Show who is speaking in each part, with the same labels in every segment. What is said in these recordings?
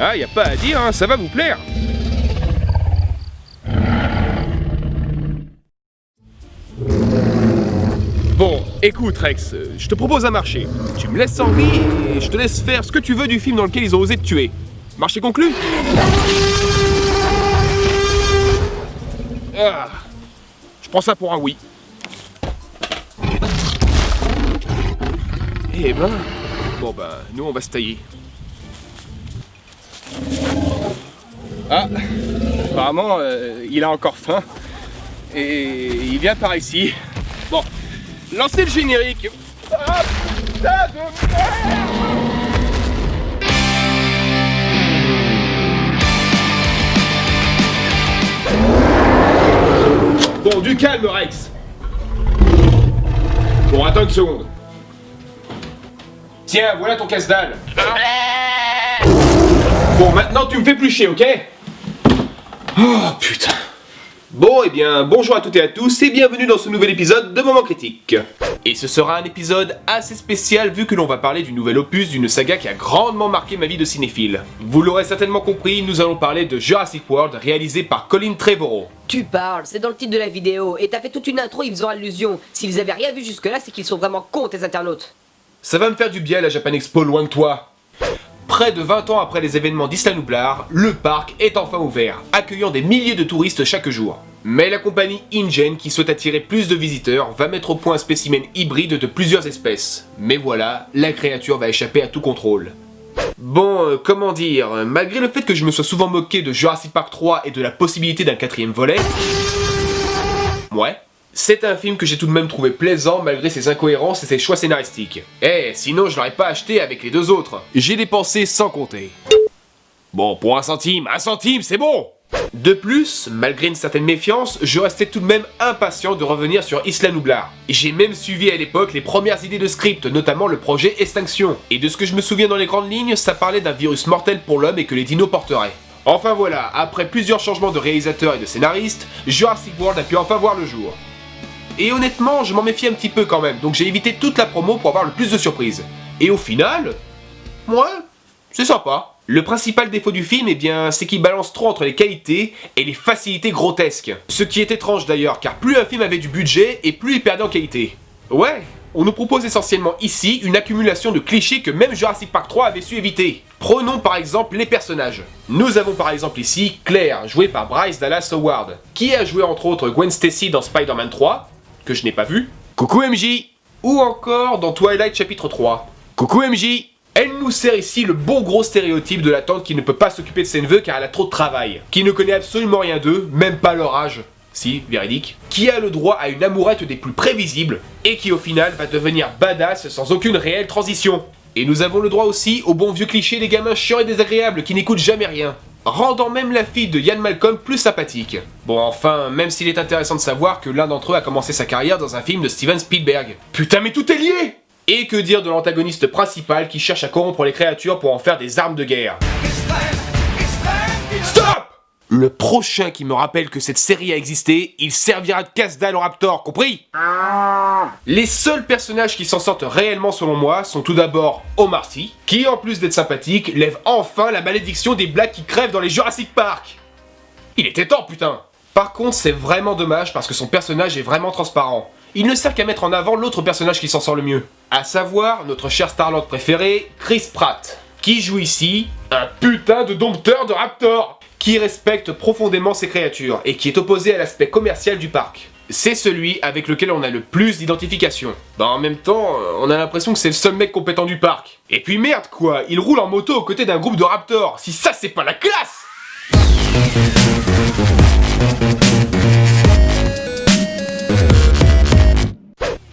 Speaker 1: Ah, y a pas à dire, hein, ça va vous plaire. Bon, écoute Rex, je te propose un marché. Tu me laisses en vie et je te laisse faire ce que tu veux du film dans lequel ils ont osé te tuer. Marché conclu? Ah, je prends ça pour un oui. Eh ben... Bon ben, nous on va se tailler. Ah, apparemment, il a encore faim. Et il vient par ici. Bon, lancez le générique. Ah, putain de merde! Bon, du calme, Rex. Bon, attends une seconde. Tiens, voilà ton casse-dalle. Bon, maintenant tu me fais plus chier, ok? Oh, putain. Bon, eh bien, bonjour à toutes et à tous et bienvenue dans ce nouvel épisode de Moment Critique. Et ce sera un épisode assez spécial vu que l'on va parler du nouvel opus d'une saga qui a grandement marqué ma vie de cinéphile. Vous l'aurez certainement compris, nous allons parler de Jurassic World réalisé par Colin Trevorrow.
Speaker 2: Tu parles, c'est dans le titre de la vidéo, et t'as fait toute une intro y faisant allusion. S'ils avaient rien vu jusque-là, c'est qu'ils sont vraiment cons, tes internautes.
Speaker 1: Ça va me faire du bien la Japan Expo loin de toi. Près de 20 ans après les événements d'Isla Nublar, le parc est enfin ouvert, accueillant des milliers de touristes chaque jour. Mais la compagnie InGen, qui souhaite attirer plus de visiteurs, va mettre au point un spécimen hybride de plusieurs espèces. Mais voilà, la créature va échapper à tout contrôle. Bon, comment dire, malgré le fait que je me sois souvent moqué de Jurassic Park 3 et de la possibilité d'un 4ème volet... Ouais. C'est un film que j'ai tout de même trouvé plaisant malgré ses incohérences et ses choix scénaristiques. Sinon je l'aurais pas acheté avec les deux autres. J'ai dépensé sans compter. Bon, pour un centime, c'est bon! De plus, malgré une certaine méfiance, je restais tout de même impatient de revenir sur Isla Nublar. J'ai même suivi à l'époque les premières idées de script, notamment le projet Extinction. Et de ce que je me souviens dans les grandes lignes, ça parlait d'un virus mortel pour l'homme et que les dinos porteraient. Enfin voilà, après plusieurs changements de réalisateurs et de scénaristes, Jurassic World a pu enfin voir le jour. Et honnêtement, je m'en méfie un petit peu quand même, donc j'ai évité toute la promo pour avoir le plus de surprises. Et au final... ouais, c'est sympa. Le principal défaut du film, eh bien, c'est qu'il balance trop entre les qualités et les facilités grotesques. Ce qui est étrange d'ailleurs, car plus un film avait du budget, et plus il perdait en qualité. Ouais, on nous propose essentiellement ici une accumulation de clichés que même Jurassic Park 3 avait su éviter. Prenons par exemple les personnages. Nous avons par exemple ici Claire, jouée par Bryce Dallas Howard, qui a joué entre autres Gwen Stacy dans Spider-Man 3, que je n'ai pas vu. Coucou MJ! Ou encore dans Twilight chapitre 3. Coucou MJ! Elle nous sert ici le bon gros stéréotype de la tante qui ne peut pas s'occuper de ses neveux car elle a trop de travail, qui ne connaît absolument rien d'eux, même pas leur âge, si, véridique, qui a le droit à une amourette des plus prévisibles, et qui au final va devenir badass sans aucune réelle transition. Et nous avons le droit aussi au bon vieux cliché des gamins chiants et désagréables qui n'écoutent jamais rien, rendant même la fille de Ian Malcolm plus sympathique. Bon enfin, même s'il est intéressant de savoir que l'un d'entre eux a commencé sa carrière dans un film de Steven Spielberg. Putain mais tout est lié! Et que dire de l'antagoniste principal qui cherche à corrompre les créatures pour en faire des armes de guerre. Stop! Le prochain qui me rappelle que cette série a existé, il servira de casse-dalle au Raptor, compris? Les seuls personnages qui s'en sortent réellement selon moi sont tout d'abord Omar Sy, qui en plus d'être sympathique, lève enfin la malédiction des blagues qui crèvent dans les Jurassic Park. Il était temps putain! Par contre c'est vraiment dommage parce que son personnage est vraiment transparent. Il ne sert qu'à mettre en avant l'autre personnage qui s'en sort le mieux. À savoir notre cher Star-Lord préféré, Chris Pratt, qui joue ici un putain de dompteur de Raptor, qui respecte profondément ses créatures et qui est opposé à l'aspect commercial du parc. C'est celui avec lequel on a le plus d'identification. En même temps, on a l'impression que c'est le seul mec compétent du parc. Et puis merde quoi, il roule en moto aux côtés d'un groupe de Raptors. Si ça c'est pas la classe!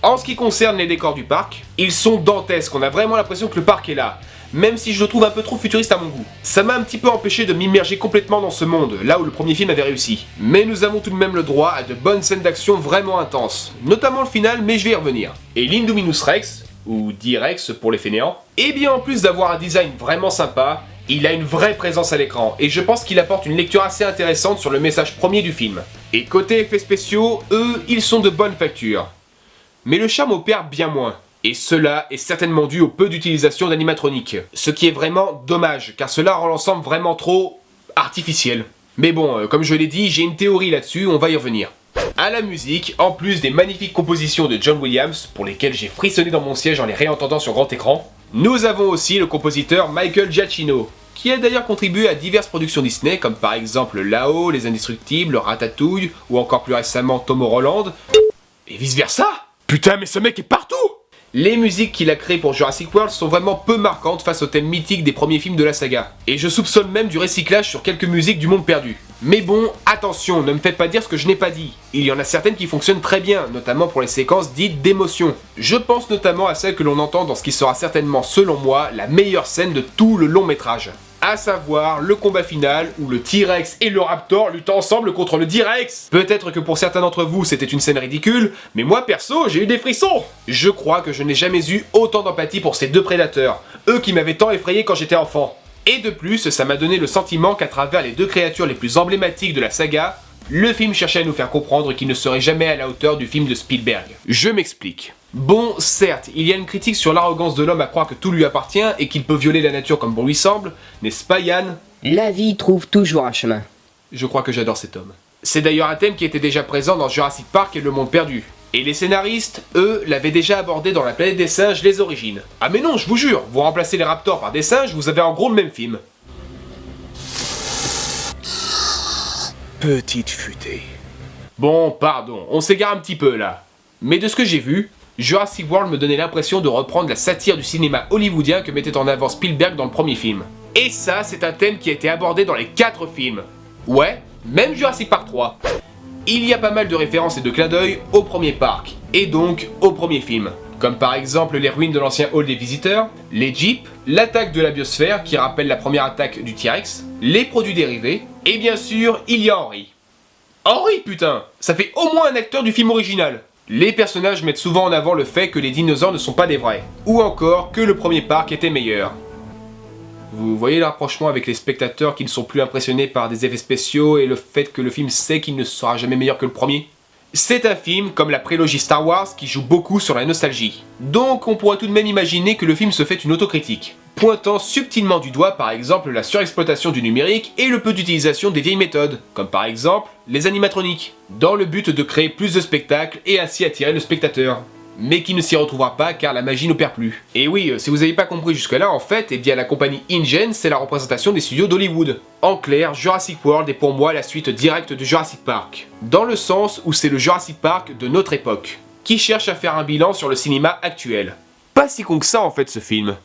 Speaker 1: En ce qui concerne les décors du parc, ils sont dantesques, on a vraiment l'impression que le parc est là, même si je le trouve un peu trop futuriste à mon goût. Ça m'a un petit peu empêché de m'immerger complètement dans ce monde, là où le premier film avait réussi. Mais nous avons tout de même le droit à de bonnes scènes d'action vraiment intenses, notamment le final, mais je vais y revenir. Et l'Indominus Rex, ou D-Rex pour les fainéants, et bien en plus d'avoir un design vraiment sympa, il a une vraie présence à l'écran, et je pense qu'il apporte une lecture assez intéressante sur le message premier du film. Et côté effets spéciaux, eux, ils sont de bonne facture. Mais le charme opère bien moins. Et cela est certainement dû au peu d'utilisation d'animatronique. Ce qui est vraiment dommage, car cela rend l'ensemble vraiment trop artificiel. Mais bon, comme je l'ai dit, j'ai une théorie là-dessus, on va y revenir. À la musique, en plus des magnifiques compositions de John Williams, pour lesquelles j'ai frissonné dans mon siège en les réentendant sur grand écran, nous avons aussi le compositeur Michael Giacchino, qui a d'ailleurs contribué à diverses productions Disney, comme par exemple Là-haut, Les Indestructibles, Ratatouille, ou encore plus récemment Tom Holland, et vice versa. Putain, mais ce mec est partout! Les musiques qu'il a créées pour Jurassic World sont vraiment peu marquantes face au thème mythique des premiers films de la saga. Et je soupçonne même du recyclage sur quelques musiques du Monde Perdu. Mais bon, attention, ne me faites pas dire ce que je n'ai pas dit. Il y en a certaines qui fonctionnent très bien, notamment pour les séquences dites d'émotion. Je pense notamment à celle que l'on entend dans ce qui sera certainement, selon moi, la meilleure scène de tout le long métrage. À savoir le combat final où le T-Rex et le Raptor luttent ensemble contre le D-Rex. Peut-être que pour certains d'entre vous c'était une scène ridicule, mais moi perso j'ai eu des frissons. Je crois que je n'ai jamais eu autant d'empathie pour ces deux prédateurs, eux qui m'avaient tant effrayé quand j'étais enfant. Et de plus, ça m'a donné le sentiment qu'à travers les deux créatures les plus emblématiques de la saga, le film cherchait à nous faire comprendre qu'il ne serait jamais à la hauteur du film de Spielberg. Je m'explique. Bon, certes, il y a une critique sur l'arrogance de l'homme à croire que tout lui appartient et qu'il peut violer la nature comme bon lui semble, n'est-ce pas Yann?
Speaker 2: La vie trouve toujours un chemin.
Speaker 1: Je crois que j'adore cet homme. C'est d'ailleurs un thème qui était déjà présent dans Jurassic Park et Le Monde Perdu. Et les scénaristes, eux, l'avaient déjà abordé dans La Planète des Singes, Les Origines. Ah mais non, je vous jure, vous remplacez les raptors par des singes, vous avez en gros le même film. Petite futée. Bon, pardon, on s'égare un petit peu là. Mais de ce que j'ai vu, Jurassic World me donnait l'impression de reprendre la satire du cinéma hollywoodien que mettait en avant Spielberg dans le premier film. Et ça, c'est un thème qui a été abordé dans les 4 films. Ouais, même Jurassic Park 3. Il y a pas mal de références et de clins d'œil au premier parc, et donc au premier film. Comme par exemple les ruines de l'ancien hall des visiteurs, les jeeps, l'attaque de la biosphère qui rappelle la première attaque du T-Rex, les produits dérivés, et bien sûr, il y a Henry. Henry, putain! Ça fait au moins un acteur du film original. Les personnages mettent souvent en avant le fait que les dinosaures ne sont pas des vrais, ou encore que le premier parc était meilleur. Vous voyez le rapprochement avec les spectateurs qui ne sont plus impressionnés par des effets spéciaux et le fait que le film sait qu'il ne sera jamais meilleur que le premier? C'est un film, comme la prélogie Star Wars, qui joue beaucoup sur la nostalgie. Donc on pourrait tout de même imaginer que le film se fait une autocritique, pointant subtilement du doigt par exemple la surexploitation du numérique et le peu d'utilisation des vieilles méthodes, comme par exemple les animatroniques, dans le but de créer plus de spectacles et ainsi attirer le spectateur. Mais qui ne s'y retrouvera pas car la magie n'opère plus. Et oui, si vous n'avez pas compris jusque là, en fait, eh bien la compagnie InGen, c'est la représentation des studios d'Hollywood. En clair, Jurassic World est pour moi la suite directe de Jurassic Park, dans le sens où c'est le Jurassic Park de notre époque, qui cherche à faire un bilan sur le cinéma actuel. Pas si con que ça en fait ce film.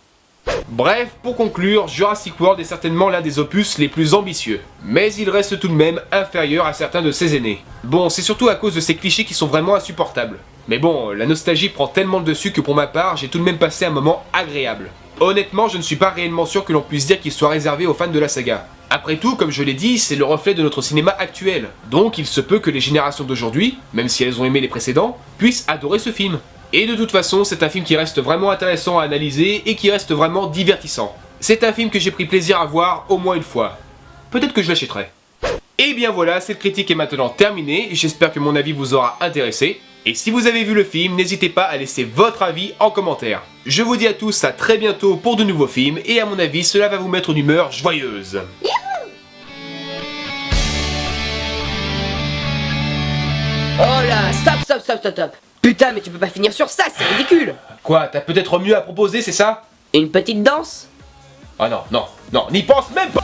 Speaker 1: Bref, pour conclure, Jurassic World est certainement l'un des opus les plus ambitieux, mais il reste tout de même inférieur à certains de ses aînés. Bon, c'est surtout à cause de ces clichés qui sont vraiment insupportables. Mais bon, la nostalgie prend tellement le dessus que pour ma part, j'ai tout de même passé un moment agréable. Honnêtement, je ne suis pas réellement sûr que l'on puisse dire qu'il soit réservé aux fans de la saga. Après tout, comme je l'ai dit, c'est le reflet de notre cinéma actuel. Donc il se peut que les générations d'aujourd'hui, même si elles ont aimé les précédents, puissent adorer ce film. Et de toute façon, c'est un film qui reste vraiment intéressant à analyser et qui reste vraiment divertissant. C'est un film que j'ai pris plaisir à voir au moins une fois. Peut-être que je l'achèterai. Et bien voilà, cette critique est maintenant terminée, j'espère que mon avis vous aura intéressé. Et si vous avez vu le film, n'hésitez pas à laisser votre avis en commentaire. Je vous dis à tous à très bientôt pour de nouveaux films, et à mon avis, cela va vous mettre une humeur joyeuse.
Speaker 2: Oh là, stop. Putain, mais tu peux pas finir sur ça, c'est ridicule.
Speaker 1: Quoi, t'as peut-être mieux à proposer, c'est ça?
Speaker 2: Une petite danse?
Speaker 1: Ah non, n'y pense même pas.